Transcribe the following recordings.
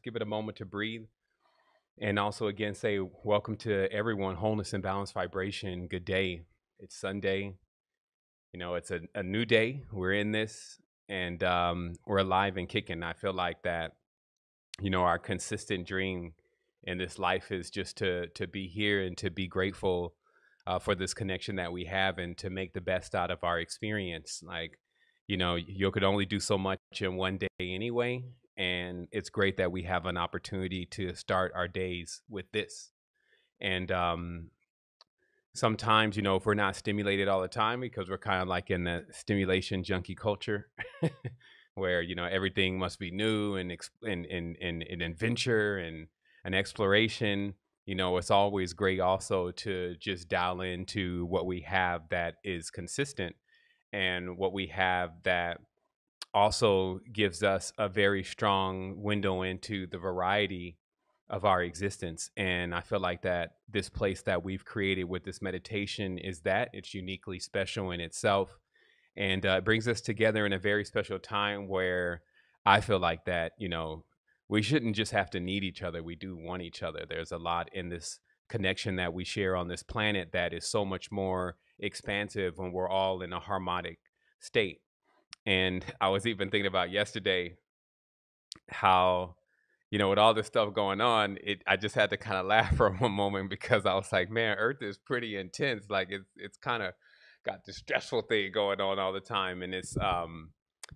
give it a moment to breathe. And also, again, say welcome to everyone, wholeness and balanced vibration. Good day. It's Sunday. It's a new day. We're in this and we're alive and kicking. I feel like that, our consistent dream in this life is just to be here and to be grateful for this connection that we have and to make the best out of our experience. Like, you could only do so much in one day anyway. And it's great that we have an opportunity to start our days with this. And sometimes, if we're not stimulated all the time, because we're kind of like in the stimulation junkie culture, where everything must be new and an adventure and an exploration. It's always great also to just dial into what we have that is consistent and what we have that also gives us a very strong window into the variety of our existence. And I feel like that this place that we've created with this meditation is that it's uniquely special in itself. And it brings us together in a very special time where I feel like that, we shouldn't just have to need each other. We do want each other. There's a lot in this connection that we share on this planet that is so much more expansive when we're all in a harmonic state. And I was even thinking about yesterday how, with all this stuff going on, I just had to kind of laugh for one moment because I was like, man, Earth is pretty intense. Like it's kind of got this stressful thing going on all the time. And it's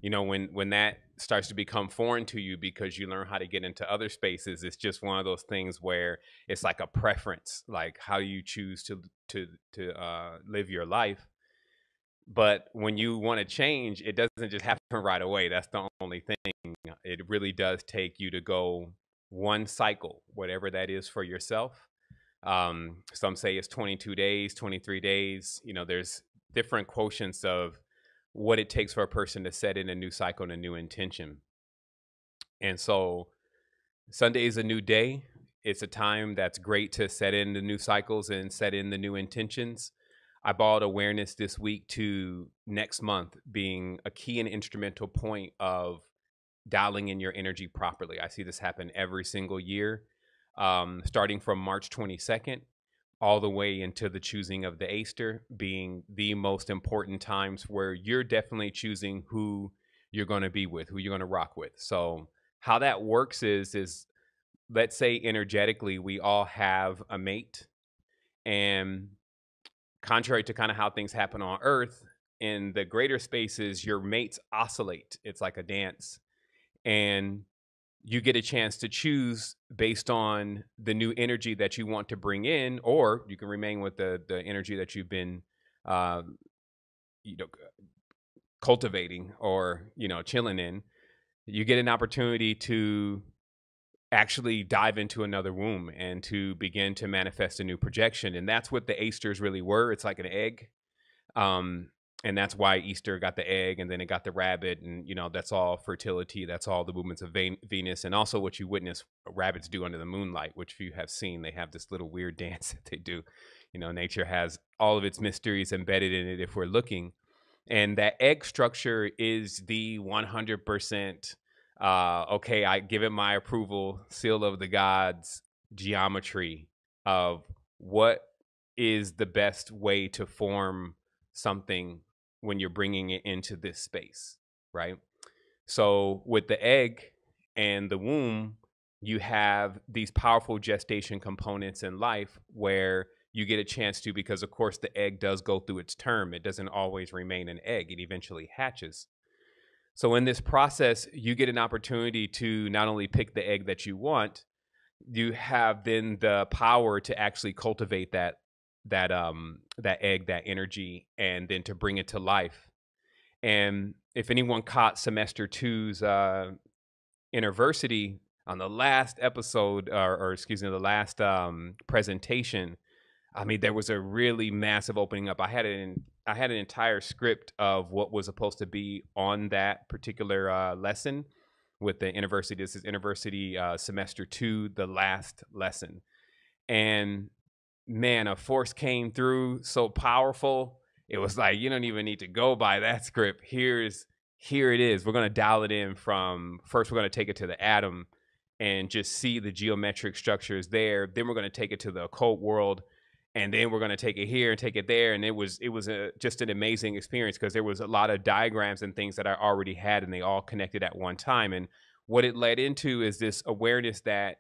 when that starts to become foreign to you because you learn how to get into other spaces, it's just one of those things where it's like a preference, like how you choose to live your life. But when you want to change, it doesn't just happen right away. That's the only thing. It really does take you to go one cycle, whatever that is for yourself. Some say it's 22 days, 23 days. There's different quotients of what it takes for a person to set in a new cycle and a new intention. And so Sunday is a new day. It's a time that's great to set in the new cycles and set in the new intentions. I brought awareness this week to next month being a key and instrumental point of dialing in your energy properly. I see this happen every single year, starting from March 22nd, all the way into the choosing of the Easter being the most important times where you're definitely choosing who you're going to be with, who you're going to rock with. So how that works is let's say energetically, we all have a mate, and contrary to kind of how things happen on Earth, in the greater spaces, your mates oscillate. It's like a dance. And you get a chance to choose based on the new energy that you want to bring in, or you can remain with the energy that you've been uh, you know, cultivating or, chilling in. You get an opportunity to actually dive into another womb and to begin to manifest a new projection. And that's what the Asters really were. It's like an egg. And that's why Easter got the egg and then it got the rabbit. And, that's all fertility. That's all the movements of Venus. And also what you witness rabbits do under the moonlight, which if you have seen, they have this little weird dance that they do. Nature has all of its mysteries embedded in it if we're looking. And that egg structure is the 100% okay, I give it my approval, seal of the gods geometry of what is the best way to form something when you're bringing it into this space, right? So with the egg and the womb, you have these powerful gestation components in life where you get a chance to, because of course the egg does go through its term. It doesn't always remain an egg. It eventually hatches. So in this process, you get an opportunity to not only pick the egg that you want, you have then the power to actually cultivate that egg, that energy, and then to bring it to life. And if anyone caught semester two's Innerversity on the last episode, or excuse me, the last presentation, I mean, there was a really massive opening up. I had an entire script of what was supposed to be on that particular lesson with the Innerversity. This is Innerversity semester 2, the last lesson. And man, a force came through so powerful. It was like, you don't even need to go by that script. Here it is. We're going to dial it in from first. We're going to take it to the atom and just see the geometric structures there. Then we're going to take it to the occult world, and then we're going to take it here and take it there. And it was just an amazing experience because there was a lot of diagrams and things that I already had, and they all connected at one time. And what it led into is this awareness that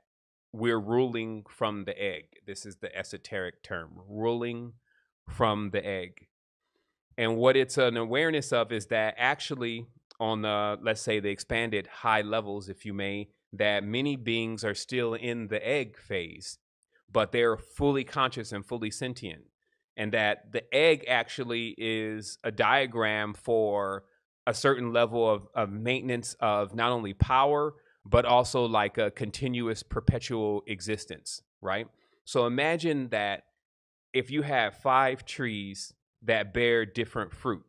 we're ruling from the egg. This is the esoteric term, ruling from the egg. And what it's an awareness of is that actually on the, let's say, the expanded high levels, if you may, that many beings are still in the egg phase, but they're fully conscious and fully sentient. And that the egg actually is a diagram for a certain level of maintenance of not only power, but also like a continuous perpetual existence, right? So imagine that if you have 5 trees that bear different fruit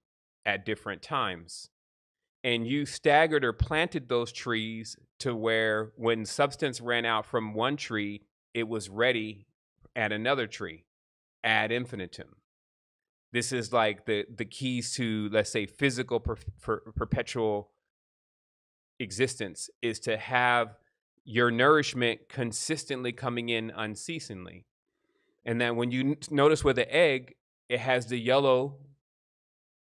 at different times, and you staggered or planted those trees to where when substance ran out from one tree, it was ready at another tree ad infinitum. This is like the keys to, let's say, physical perpetual existence, is to have your nourishment consistently coming in unceasingly. And then when you notice with the egg, it has the yellow,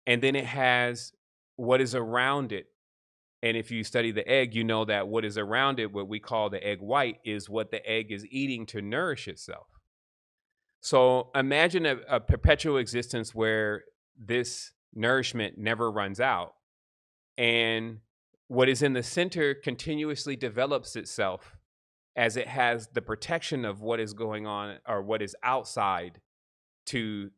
and then it has what is around it. And if you study the egg, you know that what is around it, what we call the egg white, is what the egg is eating to nourish itself. So imagine a perpetual existence where this nourishment never runs out. And what is in the center continuously develops itself as it has the protection of what is going on or what is outside to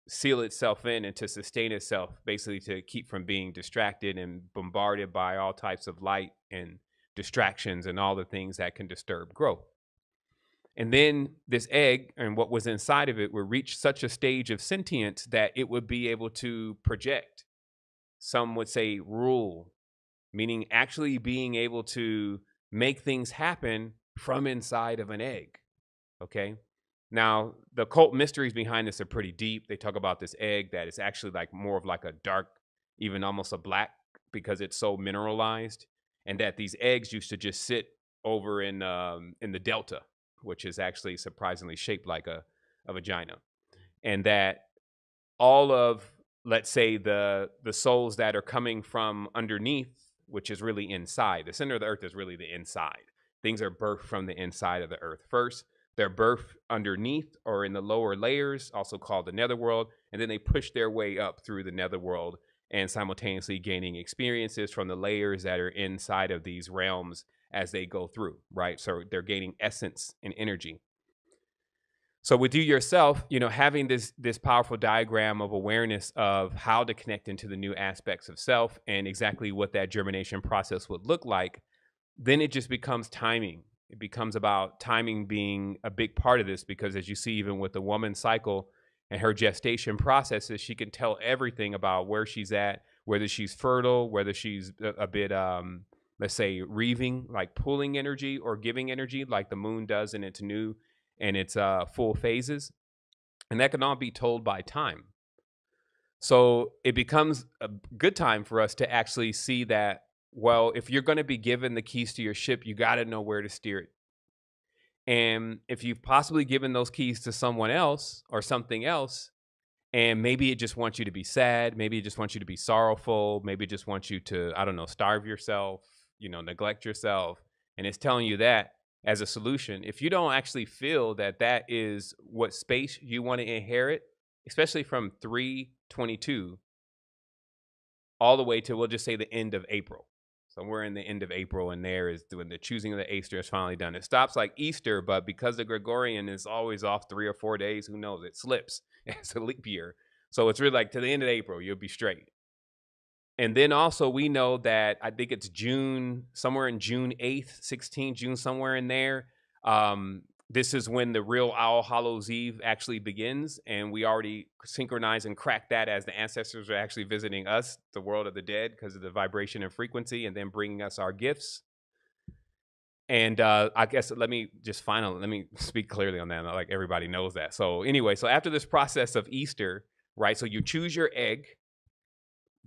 seal itself in and to sustain itself, basically to keep from being distracted and bombarded by all types of light and distractions and all the things that can disturb growth. And then this egg and what was inside of it would reach such a stage of sentience that it would be able to project. Some would say rule, meaning actually being able to make things happen from inside of an egg. Okay. Now, the occult mysteries behind this are pretty deep. They talk about this egg that is actually like more of like a dark, even almost a black, because it's so mineralized, and that these eggs used to just sit over in the delta, which is actually surprisingly shaped like a vagina, and that all of, let's say, the souls that are coming from underneath, which is really inside. The center of the earth is really the inside. Things are birthed from the inside of the earth first. They're birthed underneath or in the lower layers, also called the netherworld, and then they push their way up through the netherworld and simultaneously gaining experiences from the layers that are inside of these realms as they go through, right? So they're gaining essence and energy. So with you yourself, having this powerful diagram of awareness of how to connect into the new aspects of self and exactly what that germination process would look like, then it just becomes timing. It becomes about timing being a big part of this, because as you see, even with the woman's cycle and her gestation processes, she can tell everything about where she's at, whether she's fertile, whether she's a bit, let's say, reaving, like pulling energy, or giving energy, like the moon does in its new and its full phases. And that can all be told by time. So it becomes a good time for us to actually see that, well, if you're going to be given the keys to your ship, you got to know where to steer it. And if you've possibly given those keys to someone else or something else, and maybe it just wants you to be sad, maybe it just wants you to be sorrowful, maybe it just wants you to, I don't know, starve yourself, neglect yourself, and it's telling you that as a solution, if you don't actually feel that that is what space you want to inherit, especially from 3/22 all the way to, we'll just say, the end of April. So we're in the end of April, and there is when the choosing of the Easter is finally done. It stops like Easter, but because the Gregorian is always off 3 or 4 days, who knows? It slips. It's a leap year. So it's really like to the end of April, you'll be straight. And then also we know that I think it's June, somewhere in June 8th, 16th, June, somewhere in there. This is when the real All Hallows Eve actually begins, and we already synchronize and crack that as the ancestors are actually visiting us, the world of the dead, because of the vibration and frequency, and then bringing us our gifts. And I guess let me speak clearly on that. Like everybody knows that. So anyway, so after this process of Easter, right? So you choose your egg.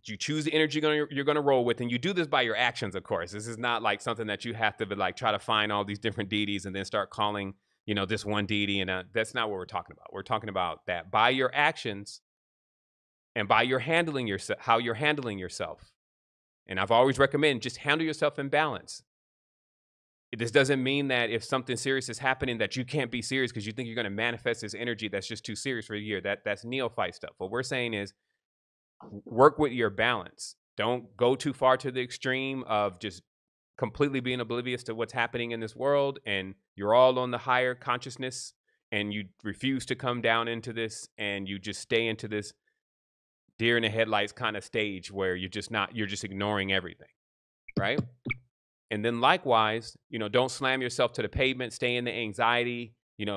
You choose the energy you're gonna roll with, and you do this by your actions, of course. This is not like something that you have to be like try to find all these different deities and then start calling, this one deity. And that's not what we're talking about. We're talking about that by your actions and by your handling yourself, how you're handling yourself. And I've always recommend just handle yourself in balance. This doesn't mean that if something serious is happening that you can't be serious because you think you're going to manifest this energy that's just too serious for a year. That's neophyte stuff. What we're saying is work with your balance. Don't go too far to the extreme of just completely being oblivious to what's happening in this world and you're all on the higher consciousness and you refuse to come down into this and you just stay into this deer in the headlights kind of stage where you're just ignoring everything, right? And then likewise, don't slam yourself to the pavement, stay in the anxiety,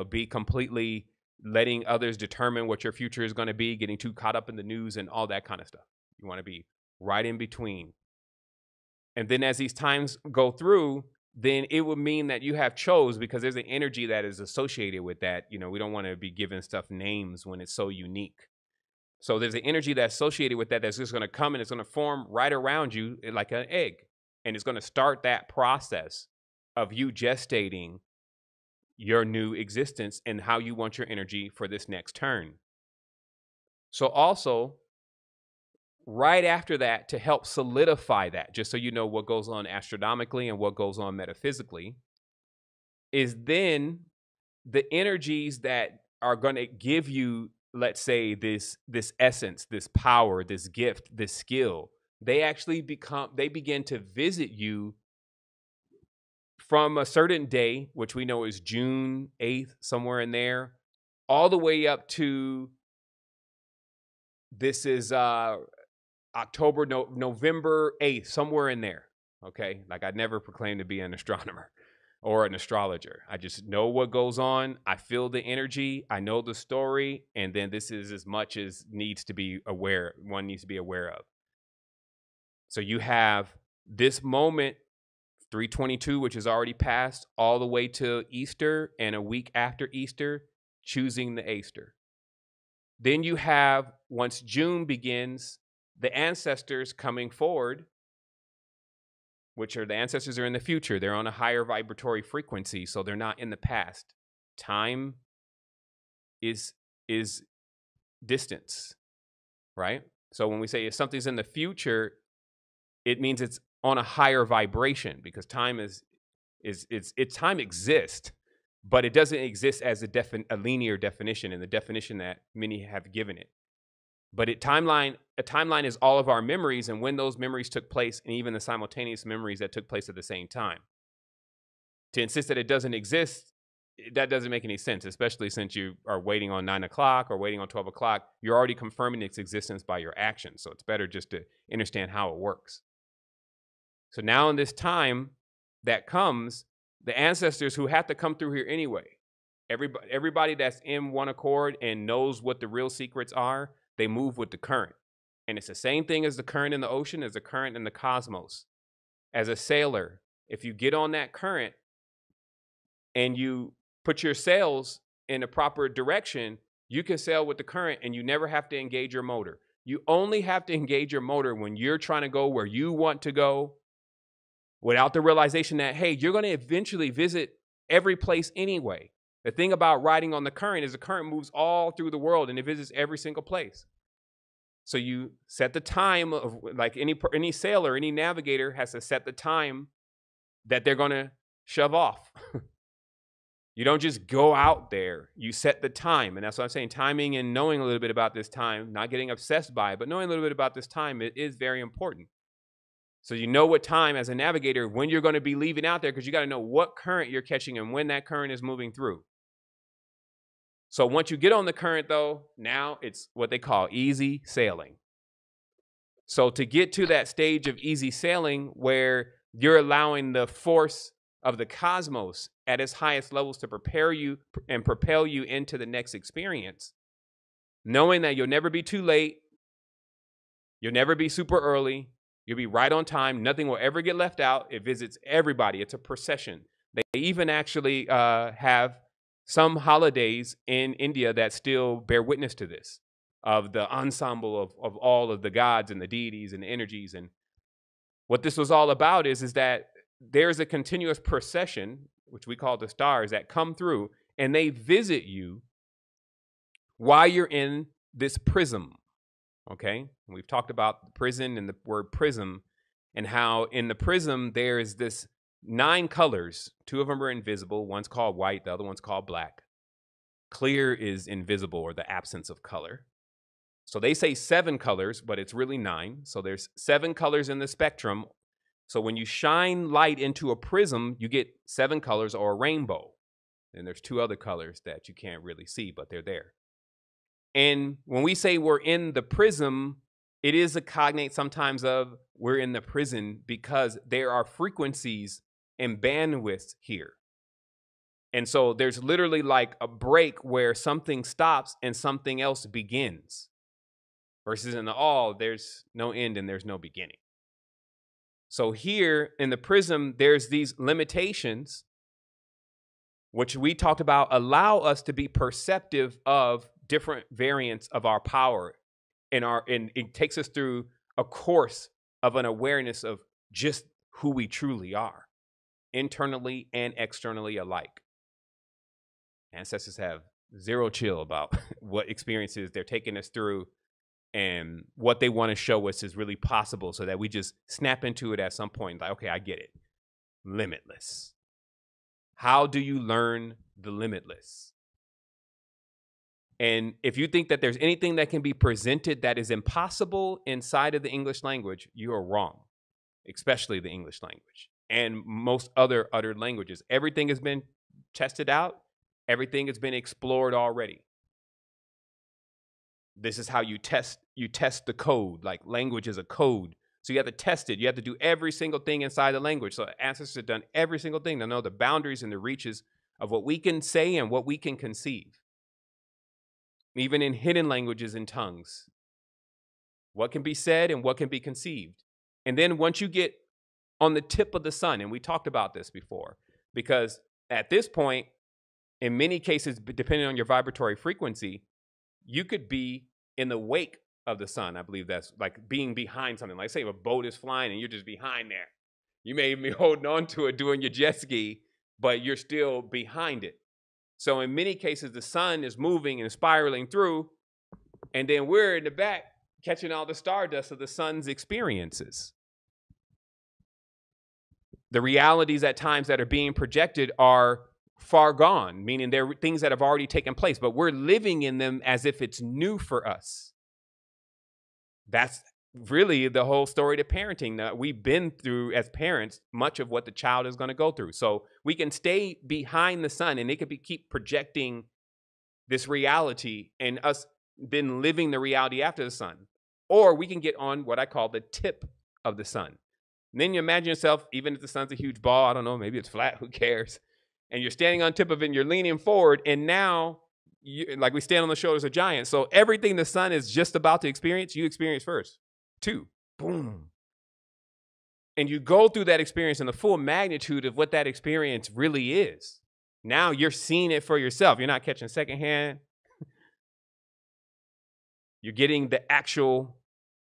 be completely letting others determine what your future is going to be, getting too caught up in the news and all that kind of stuff. You want to be right in between. And then as these times go through, then it would mean that you have chose, because there's an energy that is associated with that. We don't want to be giving stuff names when it's so unique. So there's an energy that's associated with that's just going to come and it's going to form right around you like an egg. And it's going to start that process of you gestating your new existence and how you want your energy for this next turn. So also, right after that, to help solidify that, just so you know what goes on astronomically and what goes on metaphysically, is then the energies that are going to give you, let's say, this essence, this power, this gift, this skill, they begin to visit you from a certain day, which we know is June 8th, somewhere in there, all the way up to this is November 8th, somewhere in there. Okay. Like I never proclaimed to be an astronomer or an astrologer. I just know what goes on. I feel the energy. I know the story. And then this is as much as one needs to be aware of. So you have this moment, 322, which is already passed, all the way to Easter and a week after Easter, choosing the Easter. Then you have, once June begins, the ancestors coming forward, which are the ancestors are in the future. They're on a higher vibratory frequency, so they're not in the past. Time is distance, right? So when we say if something's in the future, it means it's on a higher vibration, because time time exists, but it doesn't exist as a linear definition in the definition that many have given it. But a timeline is all of our memories and when those memories took place, and even the simultaneous memories that took place at the same time. To insist that it doesn't exist, that doesn't make any sense, especially since you are waiting on 9 o'clock or waiting on 12 o'clock. You're already confirming its existence by your actions. So it's better just to understand how it works. So now in this time that comes, the ancestors who have to come through here anyway, everybody that's in one accord and knows what the real secrets are, they move with the current. And it's the same thing as the current in the ocean, as the current in the cosmos. As a sailor, if you get on that current and you put your sails in a proper direction, you can sail with the current and you never have to engage your motor. You only have to engage your motor when you're trying to go where you want to go, without the realization that, hey, you're going to eventually visit every place anyway. The thing about riding on the current is the current moves all through the world and it visits every single place. So you set the time of, like any sailor, any navigator has to set the time that they're going to shove off. You don't just go out there. You set the time. And that's what I'm saying. Timing and knowing a little bit about this time, not getting obsessed by it, but knowing a little bit about this time, it is very important. So you know what time as a navigator, when you're going to be leaving out there, because you got to know what current you're catching and when that current is moving through. So once you get on the current, though, now it's what they call easy sailing. So to get to that stage of easy sailing where you're allowing the force of the cosmos at its highest levels to prepare you and propel you into the next experience, knowing that you'll never be too late, you'll never be super early, you'll be right on time. Nothing will ever get left out. It visits everybody. It's a procession. They even actually have some holidays in India that still bear witness to this. of the ensemble of all of the gods and the deities and the energies. And what this was all about is that there's a continuous procession, which we call the stars, that come through and they visit you while you're in this prism. Okay, and we've talked about the prison and the word prism, and how in the prism there is this 9 colors. 2 of them are invisible. One's called white, the other one's called black. Clear is invisible, or the absence of color. So they say 7 colors, but it's really 9. So there's 7 colors in the spectrum. So when you shine light into a prism, you get 7 colors, or a rainbow. And there's 2 other colors that you can't really see, but they're there. And when we say we're in the prism, it is a cognate sometimes of we're in the prison, because there are frequencies and bandwidths here. And so there's literally like a break where something stops and something else begins. Versus in the all, there's no end and there's no beginning. So here in the prism, there's these limitations, which we talked about, allow us to be perceptive of different variants of our power, and it takes us through a course of an awareness of just who we truly are, internally and externally alike. Ancestors have zero chill about what experiences they're taking us through, and what they want to show us is really possible, so that we just snap into it at some point, like, okay, I get it. Limitless. How do you learn the limitless? And if you think that there's anything that can be presented that is impossible inside of the English language, you are wrong, especially the English language and most other uttered languages. Everything has been tested out. Everything has been explored already. This is how you test the code. Like, language is a code. So you have to test it. You have to do every single thing inside the language. So ancestors have done every single thing to know the boundaries and the reaches of what we can say and what we can conceive. Even in hidden languages and tongues, what can be said and what can be conceived. And then once you get on the tip of the sun, and we talked about this before, because at this point, in many cases, depending on your vibratory frequency, you could be in the wake of the sun. I believe that's like being behind something. Like, say if a boat is flying and you're just behind there. You may be holding on to it doing your jet ski, but you're still behind it. So in many cases, the sun is moving and spiraling through, and then we're in the back catching all the stardust of the sun's experiences. The realities at times that are being projected are far gone, meaning they're things that have already taken place, but we're living in them as if it's new for us. That's really the whole story to parenting that we've been through as parents, much of what the child is going to go through. So we can stay behind the sun, and they could keep projecting this reality, and us then living the reality after the sun. Or we can get on what I call the tip of the sun. And then you imagine yourself, even if the sun's a huge ball, I don't know, maybe it's flat, who cares? And you're standing on tip of it and you're leaning forward, and now like we stand on the shoulders of giants. So everything the sun is just about to experience, you experience first. 2, boom. And you go through that experience in the full magnitude of what that experience really is. Now you're seeing it for yourself. You're not catching secondhand. You're getting the actual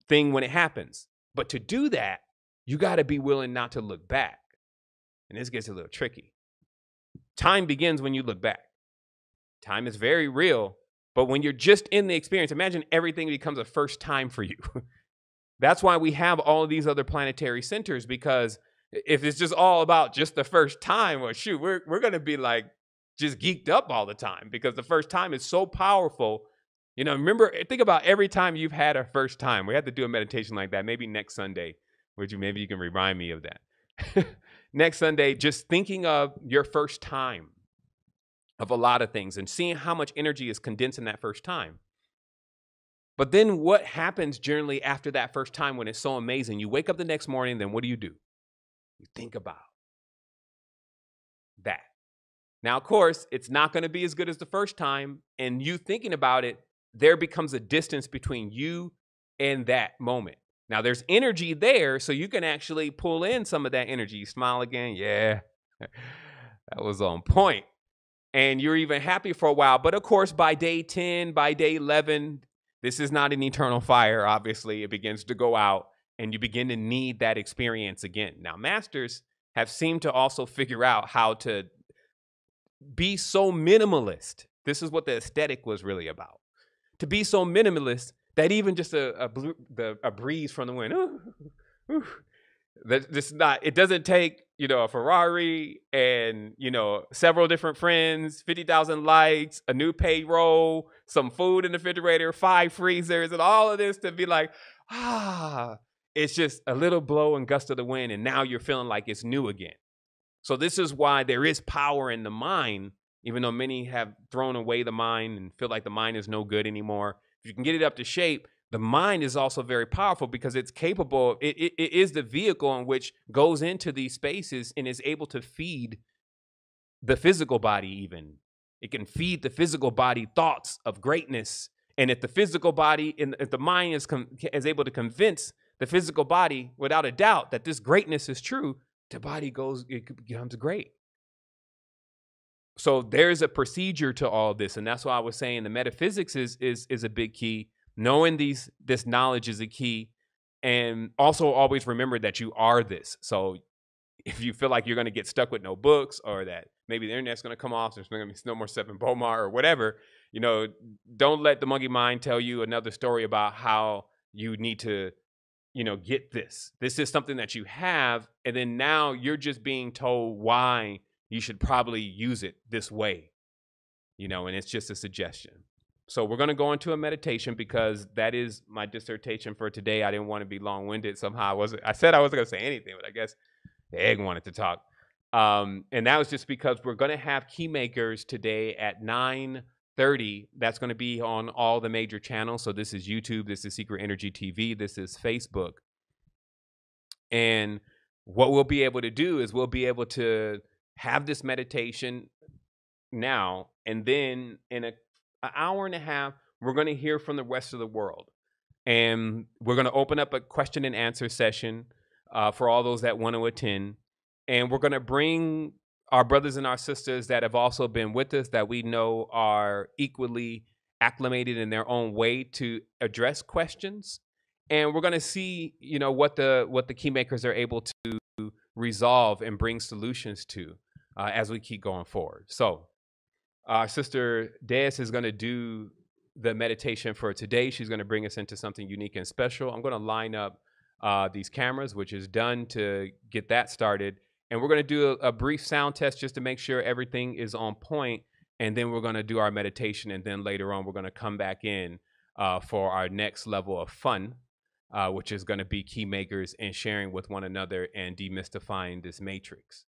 thing when it happens. But to do that, you got to be willing not to look back. And this gets a little tricky. Time begins when you look back. Time is very real, but when you're just in the experience, imagine everything becomes a first time for you. That's why we have all of these other planetary centers, because if it's just all about just the first time, well, shoot, we're going to be like just geeked up all the time, because the first time is so powerful. You know, remember, think about every time you've had a first time. We have to do a meditation like that, maybe next Sunday, maybe you can remind me of that. Next Sunday, just thinking of your first time of a lot of things and seeing how much energy is condensed in that first time. But then what happens generally after that first time when it's so amazing? You wake up the next morning, then what do? You think about that. Now, of course, it's not going to be as good as the first time, and you thinking about it, there becomes a distance between you and that moment. Now, there's energy there, so you can actually pull in some of that energy. You smile again. Yeah, that was on point. And you're even happy for a while. But, of course, by day 10, by day 11, This is not an eternal fire. Obviously, it begins to go out and you begin to need that experience again. Now, masters have seemed to also figure out how to be so minimalist. This is what the aesthetic was really about. To be so minimalist that even just a breeze from the wind, it doesn't take, a Ferrari and, several different friends, 50,000 likes, a new payroll, some food in the refrigerator, 5 freezers, and all of this to be like, it's just a little blow and gust of the wind, and now you're feeling like it's new again. So this is why there is power in the mind, even though many have thrown away the mind and feel like the mind is no good anymore. If you can get it up to shape, the mind is also very powerful because it's capable. It is the vehicle in which goes into these spaces and is able to feed the physical body even. It can feed the physical body thoughts of greatness. And if the physical body, if the mind is able to convince the physical body without a doubt that this greatness is true, the body it becomes great. So there's a procedure to all of this. And that's why I was saying the metaphysics is a big key. Knowing this knowledge is a key. And also always remember that you are this. So if you feel like you're going to get stuck with no books, or that maybe the internet's going to come off, there's going to be no more Stephen Bomar or whatever, don't let the monkey mind tell you another story about how you need to, get this. This is something that you have. And then now you're just being told why you should probably use it this way, and it's just a suggestion. So we're going to go into a meditation because that is my dissertation for today. I didn't want to be long-winded somehow. I said I wasn't going to say anything, but I guess the egg wanted to talk. And that was just because we're going to have key makers today at 9:30. That's going to be on all the major channels. So this is YouTube, this is Secret Energy TV, this is Facebook. And what we'll be able to do is we'll be able to have this meditation now, and then in an hour and a half, we're going to hear from the rest of the world. And we're going to open up a question and answer session for all those that want to attend. And we're going to bring our brothers and our sisters that have also been with us, that we know are equally acclimated in their own way to address questions. And we're going to see, what the key makers are able to resolve and bring solutions to as we keep going forward. So our sister Deus is going to do the meditation for today. She's going to bring us into something unique and special. I'm going to line up these cameras, which is done to get that started. And we're going to do a brief sound test just to make sure everything is on point. And then we're going to do our meditation. And then later on, we're going to come back in for our next level of fun, which is going to be key makers and sharing with one another and demystifying this matrix.